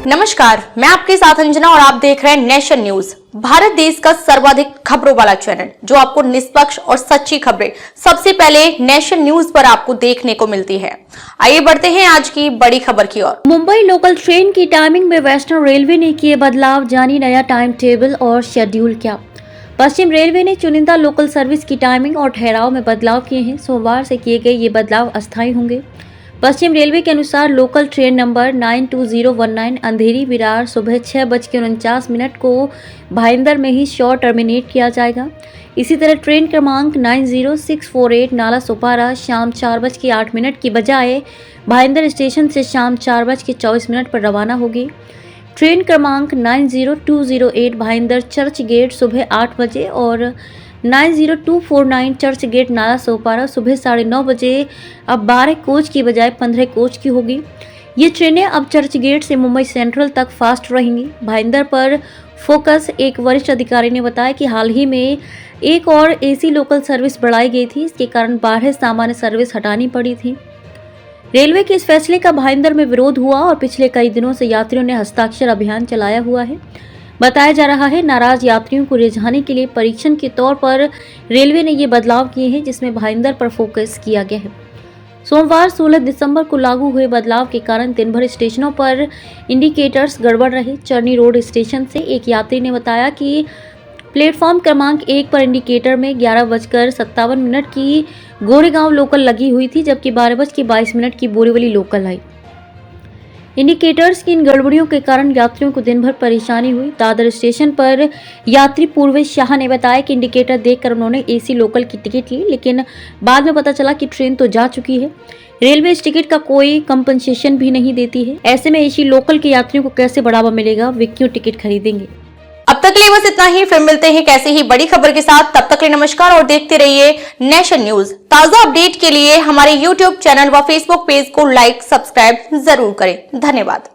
नमस्कार, मैं आपके साथ अंजना और आप देख रहे हैं नेशन न्यूज, भारत देश का सर्वाधिक खबरों वाला चैनल जो आपको निष्पक्ष और सच्ची खबरें सबसे पहले नेशन न्यूज पर आपको देखने को मिलती है। आइए बढ़ते हैं आज की बड़ी खबर की ओर। मुंबई लोकल ट्रेन की टाइमिंग में वेस्टर्न रेलवे ने किए बदलाव, जानी नया टाइम टेबल और शेड्यूल क्या। पश्चिम रेलवे ने चुनिंदा लोकल सर्विस की टाइमिंग और ठहराव में बदलाव किए हैं। सोमवार से किए गए ये बदलाव अस्थायी होंगे। पश्चिम रेलवे के अनुसार लोकल ट्रेन नंबर 92019 अंधेरी विरार सुबह 6:49 को भाईंदर में ही शॉर्ट टर्मिनेट किया जाएगा। इसी तरह ट्रेन क्रमांक 90648 नाला सोपारा शाम 4:08 की बजाय भाईंदर स्टेशन से शाम 4:24 पर रवाना होगी। ट्रेन क्रमांक 90208 भाईंदर चर्च गेट सुबह 8 बजे और 90249 चर्च गेट नाला सोपारा सुबह 9:30 बजे अब 12 कोच की बजाय 15 कोच की होगी। ये ट्रेनें अब चर्च गेट से मुंबई सेंट्रल तक फास्ट रहेंगी। भाईंदर पर फोकस एक वरिष्ठ अधिकारी ने बताया कि हाल ही में एक और एसी लोकल सर्विस बढ़ाई गई थी, इसके कारण 12 सामान्य सर्विस हटानी पड़ी थी। रेलवे के इस फैसले का भाईंदर में विरोध हुआ और पिछले कई दिनों से यात्रियों ने हस्ताक्षर अभियान चलाया हुआ है। बताया जा रहा है नाराज यात्रियों को रिझाने के लिए परीक्षण के तौर पर रेलवे ने ये बदलाव किए हैं, जिसमें भाईंदर पर फोकस किया गया है। सोमवार 16 दिसंबर को लागू हुए बदलाव के कारण दिन भर स्टेशनों पर इंडिकेटर्स गड़बड़ रहे। चरनी रोड स्टेशन से एक यात्री ने बताया कि प्लेटफॉर्म क्रमांक 1 पर इंडिकेटर में 11:57 की गोरेगांव लोकल लगी हुई थी, जबकि 12:22 की बोरीवली लोकल आई। इंडिकेटर्स की इन गड़बड़ियों के कारण यात्रियों को दिन भर परेशानी हुई। दादर स्टेशन पर यात्री पूर्वेश शाह ने बताया कि इंडिकेटर देखकर उन्होंने एसी लोकल की टिकट ली, लेकिन बाद में पता चला कि ट्रेन तो जा चुकी है। रेलवे इस टिकट का कोई कंपनसेशन भी नहीं देती है। ऐसे में एसी लोकल के यात्रियों को कैसे बढ़ावा मिलेगा, वे क्यों टिकट खरीदेंगे। अब तक के लिए बस इतना ही, फिर मिलते हैं कैसे ही बड़ी खबर के साथ। तब तक के लिए नमस्कार और देखते रहिए नेशन न्यूज। ताजा अपडेट के लिए हमारे YouTube चैनल व Facebook पेज को लाइक सब्सक्राइब जरूर करें। धन्यवाद।